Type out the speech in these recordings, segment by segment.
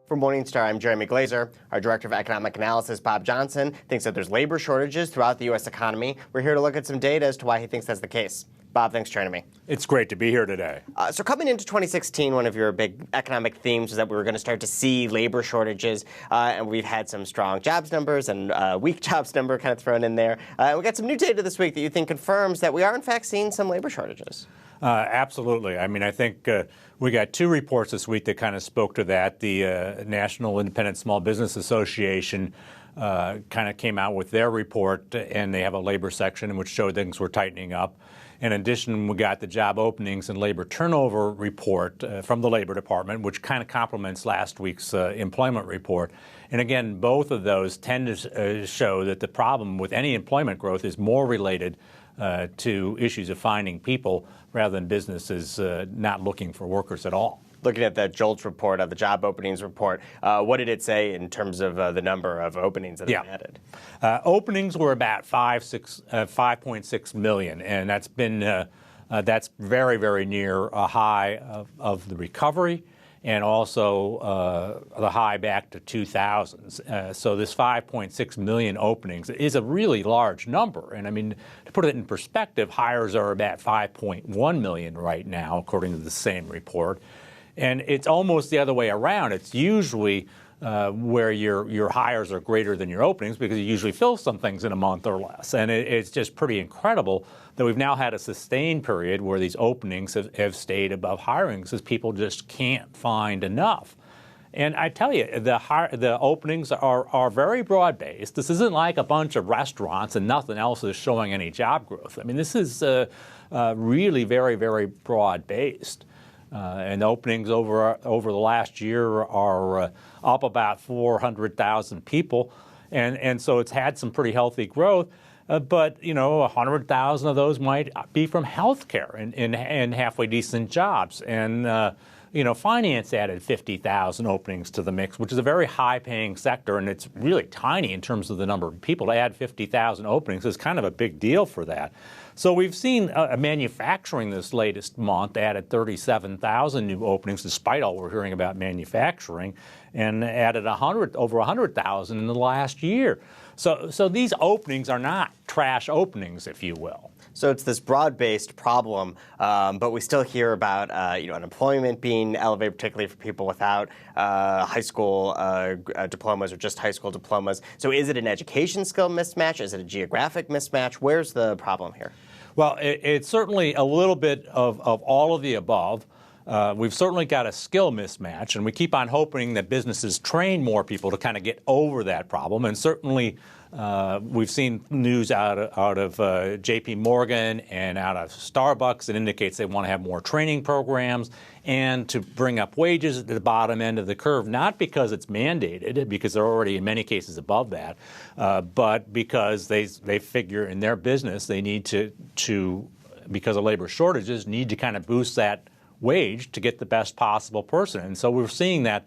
From Morningstar, I'm Jeremy Glazer. Our Director of Economic Analysis, Bob Johnson, thinks that there's labor shortages throughout the U.S. economy. We're here to look at some data as to why he thinks that's the case. Bob, thanks for joining me. It's great to be here today. So coming into 2016, one of your big economic themes was that we were going to start to see labor shortages, and we've had some strong jobs numbers and weak jobs number kind of thrown in there. We got some new data this week that you think confirms that we are in fact seeing some labor shortages. Absolutely. I mean, I think we got two reports this week that kind of spoke to that. The National Independent Small Business Association kind of came out with their report, and they have a labor section which showed things were tightening up. In addition, we got the job openings and labor turnover report from the Labor Department, which kind of complements last week's employment report. And again, both of those tend to show that the problem with any employment growth is more related to issues of finding people rather than businesses not looking for workers at all. Looking at the JOLTS report, the job openings report, what did it say in terms of the number of openings that have been added? Openings were about 5.6 million, and that's been that's very, very near a high of the recovery, and also the high back to 2000s. So this 5.6 million openings is a really large number. And I mean, to put it in perspective, hires are about 5.1 million right now, according to the same report. And it's almost the other way around. It's usually where your hires are greater than your openings because you usually fill some things in a month or less. And it's just pretty incredible that we've now had a sustained period where these openings have stayed above hirings because people just can't find enough. And I tell you, the openings are very broad-based. This isn't like a bunch of restaurants and nothing else is showing any job growth. I mean, this is really very, very broad-based. And openings over the last year are up about 400,000 people, and so it's had some pretty healthy growth. But 100,000 of those might be from healthcare and halfway decent jobs. And finance added 50,000 openings to the mix, which is a very high-paying sector, and it's really tiny in terms of the number of people. To add 50,000 openings is kind of a big deal for that. So we've seen manufacturing this latest month added 37,000 new openings, despite all we're hearing about manufacturing, and added over 100,000 in the last year. So these openings are not trash openings, if you will. So it's this broad-based problem, but we still hear about unemployment being elevated, particularly for people without high school diplomas or just high school diplomas. So is it an education skill mismatch? Is it a geographic mismatch? Where's the problem here? Well, it's certainly a little bit of all of the above. We've certainly got a skill mismatch, and we keep on hoping that businesses train more people to kind of get over that problem. And certainly we've seen news out of J.P. Morgan and out of Starbucks that indicates they want to have more training programs and to bring up wages at the bottom end of the curve, not because it's mandated, because they're already in many cases above that, but because they figure in their business they need to, because of labor shortages, need to kind of boost that wage to get the best possible person. And so we're seeing that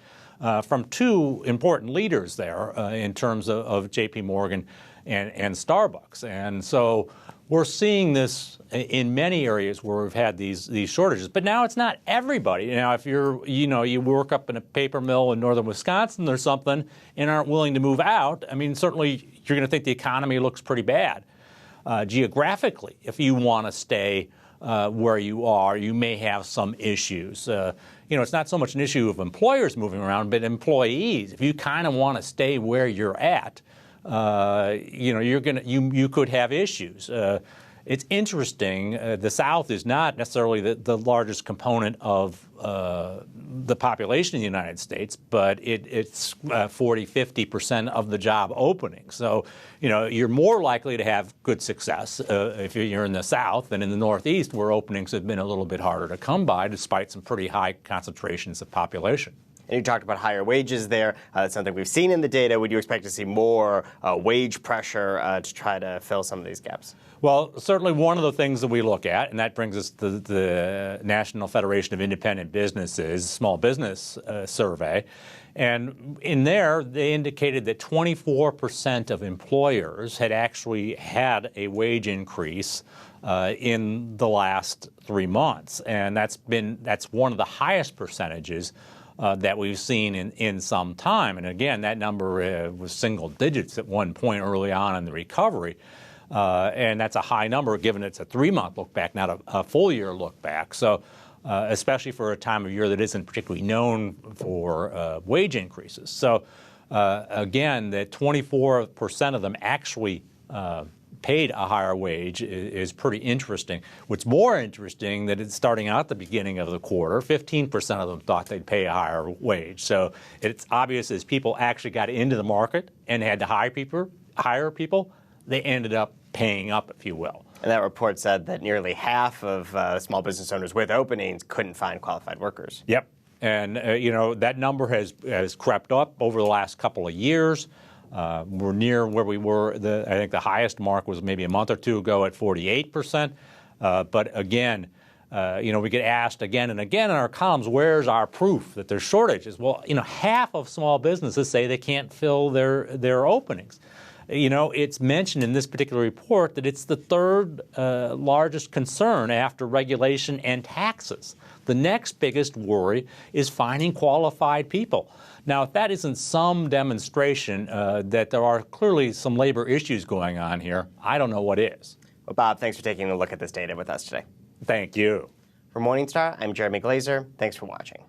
from two important leaders there in terms of J.P. Morgan and Starbucks. And so we're seeing this in many areas where we've had these shortages. But now it's not everybody. Now, if you work up in a paper mill in northern Wisconsin or something and aren't willing to move out, I mean, certainly you're going to think the economy looks pretty bad. Geographically, if you want to stay where you are, you may have some issues. It's not so much an issue of employers moving around, but employees. If you kind of want to stay where you're at, you could have issues. It's interesting. The South is not necessarily the largest component of the population in the United States, but it's 40–50% of the job openings. So, you're more likely to have good success if you're in the South than in the Northeast, where openings have been a little bit harder to come by, despite some pretty high concentrations of population. And you talked about higher wages there. That's something we've seen in the data. Would you expect to see more wage pressure to try to fill some of these gaps? Well, certainly one of the things that we look at, and that brings us to the National Federation of Independent Businesses Small Business Survey. And in there, they indicated that 24% of employers had actually had a wage increase in the last 3 months. And that's one of the highest percentages that we've seen in some time. And again, that number was single digits at one point early on in the recovery. And that's a high number given it's a 3-month look back, not a full year look back. So especially for a time of year that isn't particularly known for wage increases. So again, that 24% of them actually paid a higher wage is pretty interesting. What's more interesting that it's starting out at the beginning of the quarter, 15% of them thought they'd pay a higher wage. So it's obvious as people actually got into the market and had to hire people, they ended up paying up, if you will. And that report said that nearly half of small business owners with openings couldn't find qualified workers. Yep. And, that number has crept up over the last couple of years. We're near where we were. I think the highest mark was maybe a month or two ago at 48%. But again, we get asked again and again in our columns, where's our proof that there's shortages? Well, half of small businesses say they can't fill their openings. It's mentioned in this particular report that it's the third largest concern after regulation and taxes. The next biggest worry is finding qualified people. Now, if that isn't some demonstration that there are clearly some labor issues going on here, I don't know what is. Well, Bob, thanks for taking a look at this data with us today. Thank you. For Morningstar, I'm Jeremy Glazer. Thanks for watching.